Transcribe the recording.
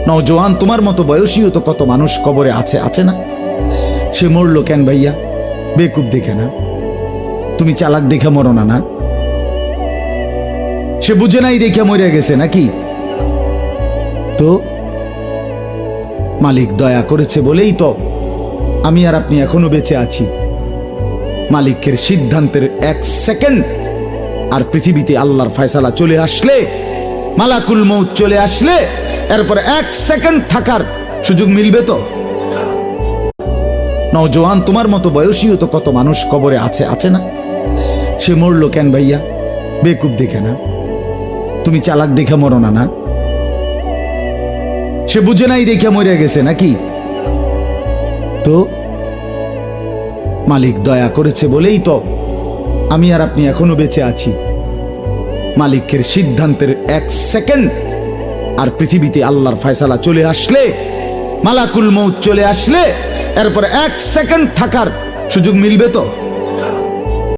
নওজোয়ান তোমার মতো বয়সীও তো কত মানুষ কবরে আছে, আছে না? সে মরলো কেন ভাইয়া? বেকুব দেখে না? তুমি চালাক দেখে মরো না? না, সে বুঝে নাই দেখে মরে গেছে নাকি? তো মালিক দয়া করেছে বলেই তো আমি আর আপনি এখনো বেঁচে আছি। মালিকের সিদ্ধান্তের 1 সেকেন্ড আর পৃথিবীতে আল্লাহর ফয়সালা চলে আসলে, মালাকুল মউত চলে আসলে, এরপর 1 সেকেন্ড থাকার সুযোগ মিলবে তো? নওজোয়ান তোমার মতো বয়সীও তো কত মানুষ কবরে আছে, আছে না? সে মরলো কেন ভাইয়া? বেকুব দেখে না? তুমি চালাক দেখে মরো না? না, সে বুঝে নাই দেখে মরে গেছে নাকি? তো মালিক দয়া করেছে বলেই তো আমি আর আপনি এখনো বেঁচে আছি। মালিকের সিদ্ধান্তের 1 সেকেন্ড আর পৃথিবীতে আল্লাহর ফয়সালা চলে আসলে, মালাকুল মউত চলে আসলে, এরপর 1 সেকেন্ড থাকার সুযোগ মিলবে তো?